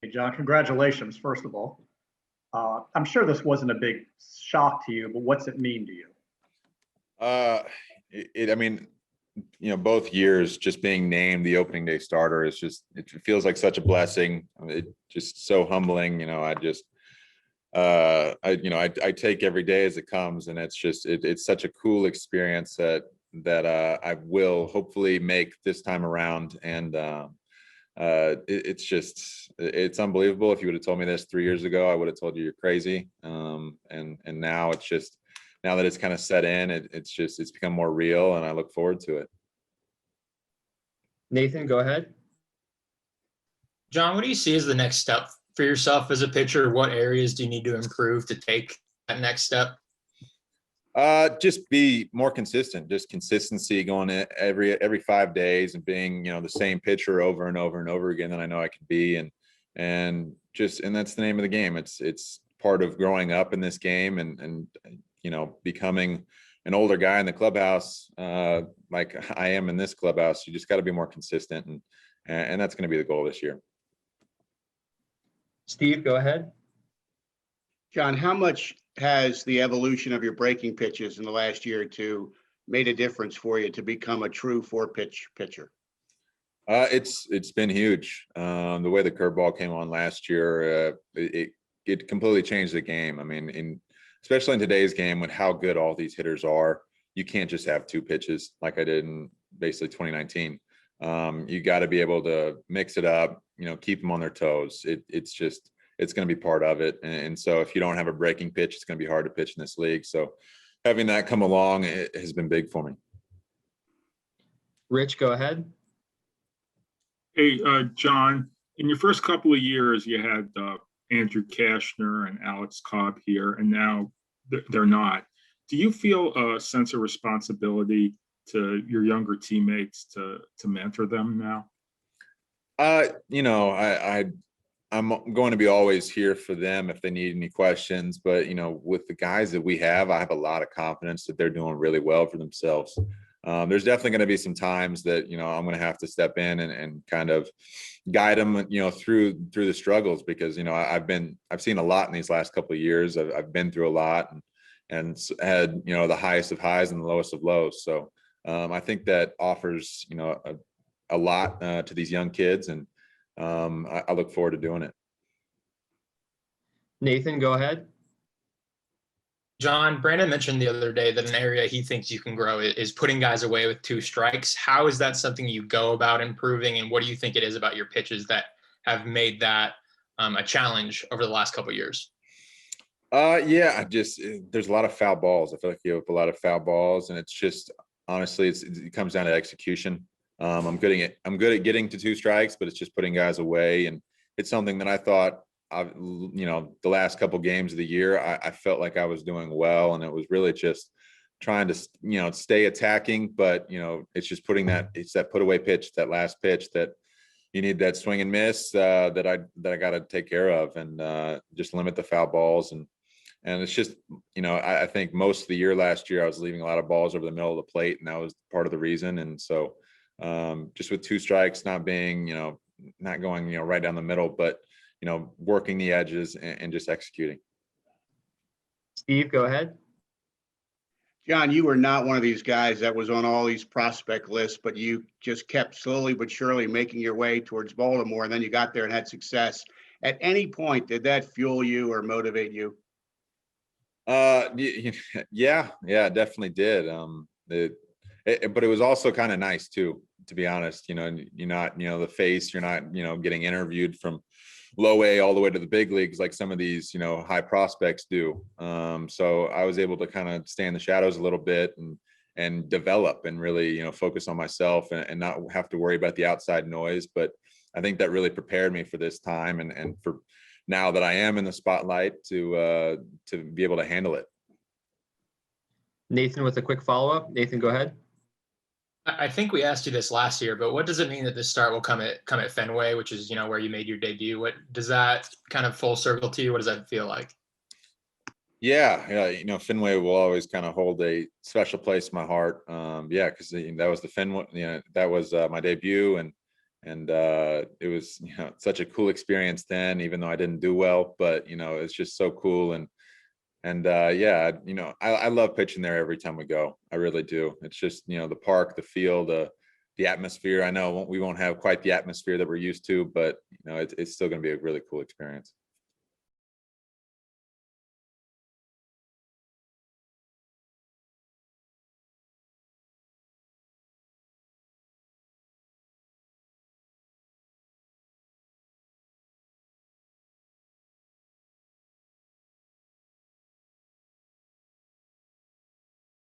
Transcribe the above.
Hey, John, congratulations, first of all. I'm sure this wasn't a big shock to you, but what's it mean to you? I mean, both years just being named the opening day starter is just, it feels like such a blessing. It just so humbling. I take every day as it comes, and it's just, it's such a cool experience that I will hopefully make this time around. And it's unbelievable. If you would have told me this 3 years ago, I would have told you you're crazy. And now it's just, now that it's kind of set in, it's become more real, and I look forward to it. Nathan, go ahead. John, what do you see as the next step for yourself as a pitcher? What areas do you need to improve to take that next step? Just be more consistent, just consistency going every 5 days, and being, the same pitcher over and over and over again that I know I can be. And that's the name of the game. It's part of growing up in this game, and becoming an older guy in the clubhouse, like I am in this clubhouse. You just got to be more consistent, and that's going to be the goal this year. Steve, go ahead. John, how much has the evolution of your breaking pitches in the last year or two made a difference for you to become a true 4-pitch pitcher? It's been huge. The way the curveball came on last year, it completely changed the game. I mean, especially in today's game, with how good all these hitters are, you can't just have 2 pitches like I did in basically 2019. You got to be able to mix it up, keep them on their toes. It's going to be part of it. And so if you don't have a breaking pitch, it's going to be hard to pitch in this league. So having that come along, it has been big for me. Rich, go ahead. Hey, John, in your first couple of years, you had Andrew Kashner and Alex Cobb here, and now they're not. Do you feel a sense of responsibility to your younger teammates to mentor them now? I'm going to be always here for them if they need any questions, but with the guys that we have, I have a lot of confidence that they're doing really well for themselves. There's definitely going to be some times that I'm going to have to step in and kind of guide them through the struggles, because I've seen a lot in these last couple of years. I've been through a lot and had the highest of highs and the lowest of lows. So I think that offers a lot to these young kids, and I look forward to doing it. Nathan, go ahead. John, Brandon mentioned the other day that an area he thinks you can grow is putting guys away with 2 strikes. How is that something you go about improving, and what do you think it is about your pitches that have made that a challenge over the last couple of years? There's a lot of foul balls. I feel like you have a lot of foul balls, and it's just, honestly, it comes down to execution. I'm good at getting to 2 strikes, but it's just putting guys away. And it's something that I thought, the last couple games of the year, I felt like I was doing well, and it was really just trying to, stay attacking. But, it's just it's that put away pitch, that last pitch that you need, that swing and miss that I got to take care of, and just limit the foul balls. And it's just, I think most of the year last year, I was leaving a lot of balls over the middle of the plate, and that was part of the reason. And so just with 2 strikes, not being, not going, right down the middle, but, working the edges and just executing. Steve, go ahead. John, you were not one of these guys that was on all these prospect lists, but you just kept slowly but surely making your way towards Baltimore, and then you got there and had success. At any point, did that fuel you or motivate you? Yeah, it definitely did. But it was also kind of nice too, to be honest. You're not, the face, you're not, getting interviewed from low A all the way to the big leagues like some of these, high prospects do. So I was able to kind of stay in the shadows a little bit and develop and really, focus on myself and not have to worry about the outside noise. But I think that really prepared me for this time and for now that I am in the spotlight to be able to handle it. Nathan with a quick follow-up. Nathan, go ahead. I think we asked you this last year, but what does it mean that this start will come at Fenway, which is, where you made your debut? What does that kind of full circle to you? What does that feel like? Yeah. Fenway will always kind of hold a special place in my heart. Because that was the Fenway, that was my debut, And it was, you know, such a cool experience then, even though I didn't do well, but you know, it's just so cool. And yeah, you know, I love pitching there every time we go. I really do. It's just, you know, the park, the field, the atmosphere. I know we won't have quite the atmosphere that we're used to, but you know, it's still going to be a really cool experience.